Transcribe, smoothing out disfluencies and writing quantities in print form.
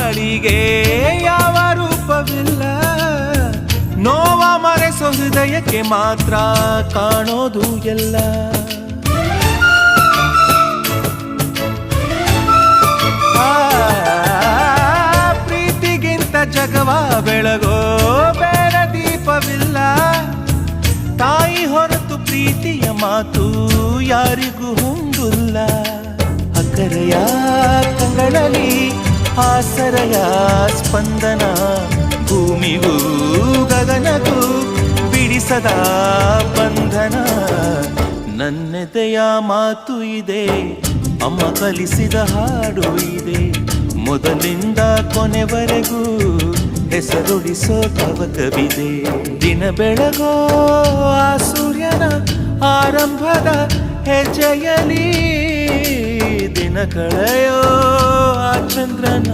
ಬಾಳಿಗೆ ಯಾವ ರೂಪವಿಲ್ಲ, ನೋವ ಮರೆಸೋ ಹೃದಯಕ್ಕೆ ಮಾತ್ರ ಕಾಣೋದು ಎಲ್ಲ. ಪ್ರೀತಿಗಿಂತ ಜಗವ ಬೆಳಗೋ ಬೇರೆ ದೀಪವಿಲ್ಲ, ತಾಯಿ ಹೊರತು ಪ್ರೀತಿಯ ಮಾತು ಯಾರಿಗೂ ಹೊಂದಿಲ್ಲ. ಅಕ್ಕರೆಯ ಕಂಗಳಲ್ಲಿ ಆಸರೆಯ ಸ್ಪಂದನ, ಭೂಮಿಗೂ ಗಗನಗೂ ಬಿಡಿಸದ ಬಂಧನ. ನನ್ನೆದೆಯ ಮಾತು ಇದೆ, ಅಮ್ಮ ಕಲಿಸಿದ ಹಾಡು ಇದೆ, ಮೊದಲಿಂದ ಕೊನೆವರೆಗೂ ಹೆಸರುಳಿಸೋ ತವಕವಿದೆ. ದಿನ ಬೆಳಗೋ ಆ ಸೂರ್ಯನ ಆರಂಭದ ಹೆಜ್ಜೆಯಲಿ, ದಿನ ಕಳೆಯೋ ಆ ಚಂದ್ರನ